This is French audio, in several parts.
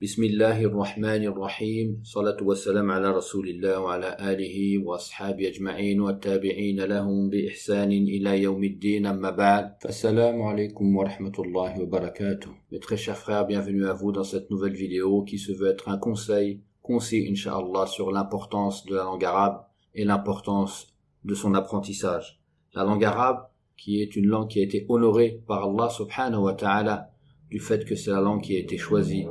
بسم الله الرحمن الرحيم صلاة والسلام على رسول الله وعلى آله وأصحابه أجمعين والتابعين لهم بإحسان إلى يوم الدين أما بعد فالسلام عليكم ورحمة الله وبركاته. Mes très chers frères, bienvenue à vous dans cette nouvelle vidéo qui se veut être un conseil concis, Inch'Allah, sur l'importance de la langue arabe et l'importance de son apprentissage. La langue arabe, qui est une langue qui a été honorée par Allah subhanahu wa ta'ala, du fait que c'est la langue qui a été choisie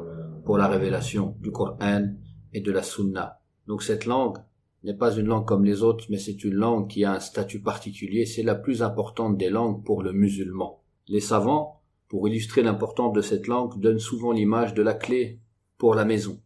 pour la révélation du Coran et de la Sunna. Donc cette langue n'est pas une langue comme les autres, mais c'est une langue qui a un statut particulier. C'est la plus importante des langues pour le musulman. Les savants, pour illustrer l'importance de cette langue, donnent souvent l'image de la clé pour la maison.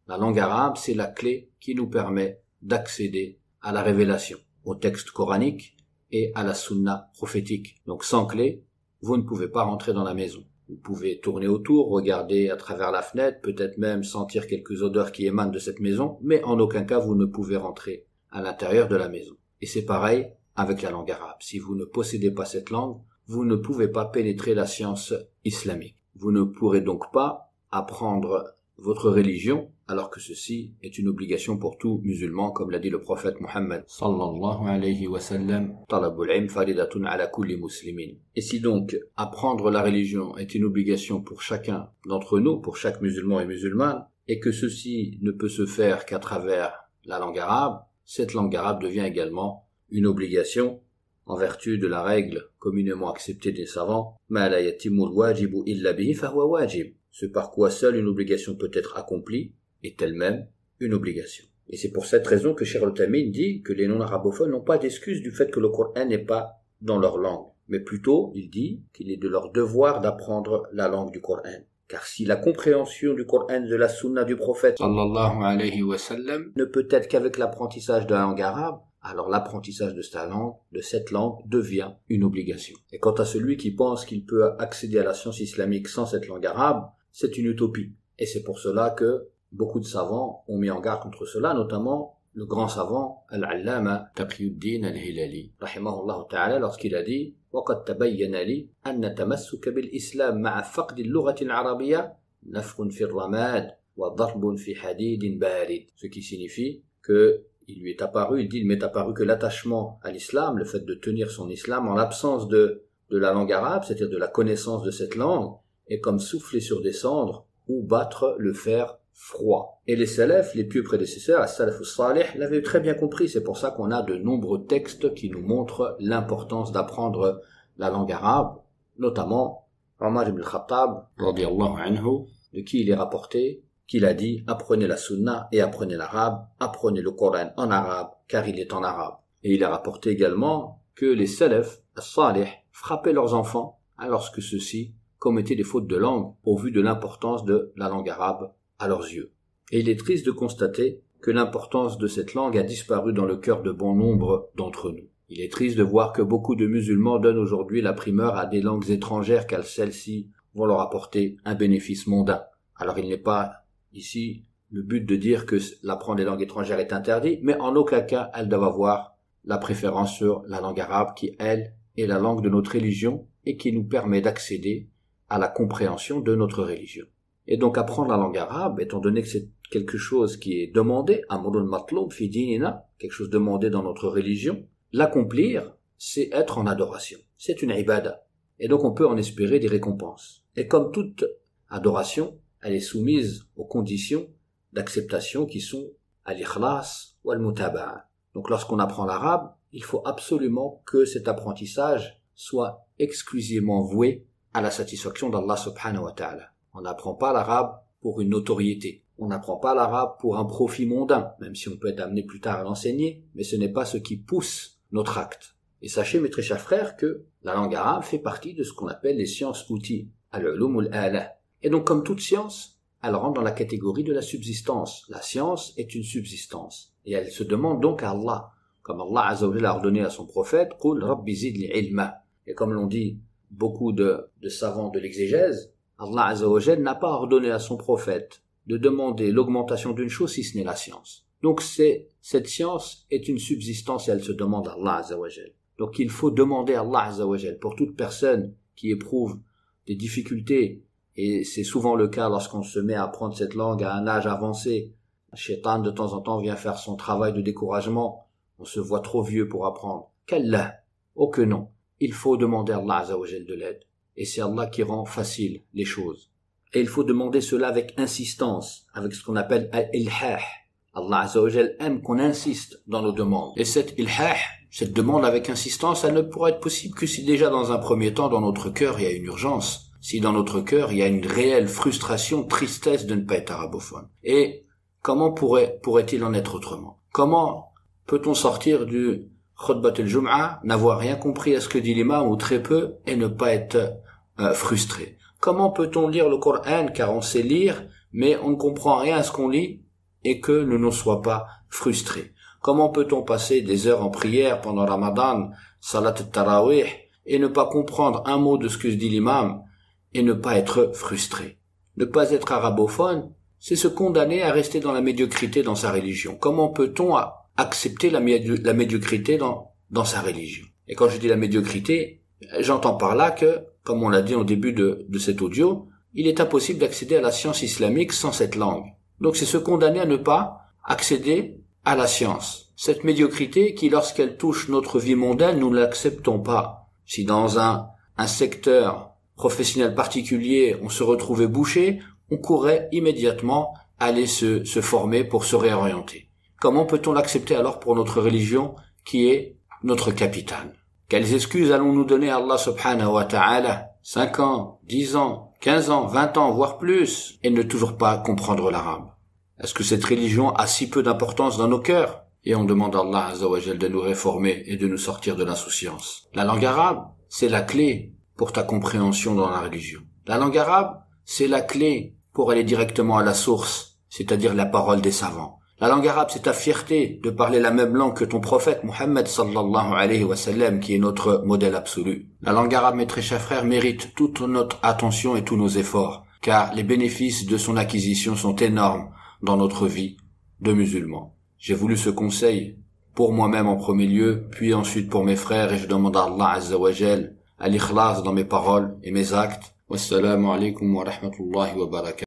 La langue arabe, c'est la clé qui nous permet d'accéder à la révélation, au texte coranique et à la Sunna prophétique. Donc sans clé, vous ne pouvez pas rentrer dans la maison. Vous pouvez tourner autour, regarder à travers la fenêtre, peut-être même sentir quelques odeurs qui émanent de cette maison, mais en aucun cas vous ne pouvez rentrer à l'intérieur de la maison. Et c'est pareil avec la langue arabe. Si vous ne possédez pas cette langue, vous ne pouvez pas pénétrer la science islamique. Vous ne pourrez donc pas apprendre votre religion, alors que ceci est une obligation pour tout musulman, comme l'a dit le prophète Muhammad sallallahu alayhi wa sallam, talabul ilm faridatun ala kulli muslimin. Et si donc apprendre la religion est une obligation pour chacun d'entre nous, pour chaque musulman et musulmane, et que ceci ne peut se faire qu'à travers la langue arabe, cette langue arabe devient également une obligation en vertu de la règle communément acceptée des savants, ma la yatimul wajibu illa bihi fahuwa wajib. Ce par quoi seule une obligation peut être accomplie est elle-même une obligation. Et c'est pour cette raison que Cheikh Al-Uthaymeen dit que les non-arabophones n'ont pas d'excuse du fait que le Coran n'est pas dans leur langue. Mais plutôt, il dit qu'il est de leur devoir d'apprendre la langue du Coran. Car si la compréhension du Coran, de la Sunna du prophète sallallahu alayhi wa sallam ne peut être qu'avec l'apprentissage de la langue arabe, alors l'apprentissage de cette langue devient une obligation. Et quant à celui qui pense qu'il peut accéder à la science islamique sans cette langue arabe, c'est une utopie. Et c'est pour cela que beaucoup de savants ont mis en garde contre cela, notamment le grand savant Al-Allama Taqiyuddin Al-Hilali, rahimahullah ta'ala, lorsqu'il a dit وَقَدْ تَبَيَّنَ لِي أَنَّ تَمَسُّكَ بِالْإِسْلَامِ مَعَ فَقْدِ اللُّغَةِ الْعَرَبِيَّةِ نَفْخٌ فِي الرَّمَادِ وَضَرْبٌ فِي حَدِيدٍ بَارِدٍ. Ce qui signifie que il m'est apparu que l'attachement à l'islam, le fait de tenir son islam en l'absence de la langue arabe, c'est-à-dire de la connaissance de cette langue, est comme souffler sur des cendres ou battre le fer froid. Et les salafs, les pieux prédécesseurs, as-salaf as-salih, l'avaient très bien compris. C'est pour ça qu'on a de nombreux textes qui nous montrent l'importance d'apprendre la langue arabe, notamment Omar ibn al-Khattab, radiyallahu anhu, de qui il est rapporté qu'il a dit « Apprenez la sunna et apprenez l'arabe, apprenez le Coran en arabe, car il est en arabe. » Et il a rapporté également que les salafs, as-salih, frappaient leurs enfants lorsque ceux-ci commettaient des fautes de langue au vu de l'importance de la langue arabe à leurs yeux. Et il est triste de constater que l'importance de cette langue a disparu dans le cœur de bon nombre d'entre nous. Il est triste de voir que beaucoup de musulmans donnent aujourd'hui la primeur à des langues étrangères car celles-ci vont leur apporter un bénéfice mondain. Alors il n'est pas ici le but de dire que l'apprendre des langues étrangères est interdit, mais en aucun cas elles doivent avoir la préférence sur la langue arabe qui, elle, est la langue de notre religion et qui nous permet d'accéder à la compréhension de notre religion. Et donc apprendre la langue arabe, étant donné que c'est quelque chose qui est demandé, amrun matlub fi dinina, quelque chose demandé dans notre religion, l'accomplir, c'est être en adoration. C'est une ibada. Et donc on peut en espérer des récompenses. Et comme toute adoration, elle est soumise aux conditions d'acceptation qui sont al-ikhlas ou al-mutaba'a. Donc lorsqu'on apprend l'arabe, il faut absolument que cet apprentissage soit exclusivement voué à la satisfaction d'Allah subhanahu wa ta'ala. On n'apprend pas l'arabe pour une notoriété. On n'apprend pas l'arabe pour un profit mondain, même si on peut être amené plus tard à l'enseigner, mais ce n'est pas ce qui pousse notre acte. Et sachez, mes très chers frères, que la langue arabe fait partie de ce qu'on appelle les sciences-outils, al-ulum al-ala. Et donc, comme toute science, elle rentre dans la catégorie de la subsistance. La science est une subsistance. Et elle se demande donc à Allah. Comme Allah Azza wa Jalla a ordonné à son prophète, « Qul rabbi zidni ilma » Et comme l'ont dit beaucoup de savants de l'exégèse, Allah Azza wa Jalla n'a pas ordonné à son prophète de demander l'augmentation d'une chose si ce n'est la science. Donc cette science est une subsistance et elle se demande à Allah Azza wa Jalla. Donc il faut demander à Allah Azza wa Jalla pour toute personne qui éprouve des difficultés Et c'est souvent le cas lorsqu'on se met à apprendre cette langue à un âge avancé. Le shaitan, de temps en temps, vient faire son travail de découragement. On se voit trop vieux pour apprendre. Qu'Allah, oh que non. Il faut demander à Allah Azza wa Jal de l'aide. Et c'est Allah qui rend facile les choses. Et il faut demander cela avec insistance, avec ce qu'on appelle al-ilhah. Allah Azza wa Jal aime qu'on insiste dans nos demandes. Et cette ilhah, cette demande avec insistance, elle ne pourra être possible que si déjà dans un premier temps, dans notre cœur, il y a une urgence. Si dans notre cœur, il y a une réelle frustration, tristesse de ne pas être arabophone. Et comment pourrait-il en être autrement? Comment peut-on sortir du khutbat al-jum'a, n'avoir rien compris à ce que dit l'imam ou très peu, et ne pas être frustré? Comment peut-on lire le Coran, car on sait lire, mais on ne comprend rien à ce qu'on lit, et que nous ne soyons pas frustrés? Comment peut-on passer des heures en prière pendant Ramadan, salat al-tarawih, et ne pas comprendre un mot de ce que dit l'imam, et ne pas être frustré? Ne pas être arabophone, c'est se condamner à rester dans la médiocrité dans sa religion. Comment peut-on accepter la médiocrité dans sa religion? Et quand je dis la médiocrité, j'entends par là que, comme on l'a dit au début de cet audio, il est impossible d'accéder à la science islamique sans cette langue. Donc c'est se condamner à ne pas accéder à la science. Cette médiocrité qui, lorsqu'elle touche notre vie mondaine, nous ne l'acceptons pas. Si dans un secteur professionnel particulier, on se retrouvait bouché, on courrait immédiatement aller se former pour se réorienter. Comment peut-on l'accepter alors pour notre religion qui est notre capitale? Quelles excuses allons-nous donner à Allah subhanahu wa ta'ala? 5 ans, 10 ans, 15 ans, 20 ans, voire plus, et ne toujours pas comprendre l'arabe? Est-ce que cette religion a si peu d'importance dans nos cœurs? Et on demande à Allah Azza wa Jal de nous réformer et de nous sortir de l'insouciance. La langue arabe, c'est la clé pour ta compréhension dans la religion. La langue arabe, c'est la clé pour aller directement à la source, c'est-à-dire la parole des savants. La langue arabe, c'est ta fierté de parler la même langue que ton prophète Mohammed sallallahu alayhi wa sallam, qui est notre modèle absolu. La langue arabe, mes très chers frères, mérite toute notre attention et tous nos efforts, car les bénéfices de son acquisition sont énormes dans notre vie de musulmans. J'ai voulu ce conseil pour moi-même en premier lieu, puis ensuite pour mes frères, et je demande à Allah Azza wa Jal al-ikhlas dans mes paroles et mes actes. Wassalamu alaikum wa rahmatullahi wa barakatuh.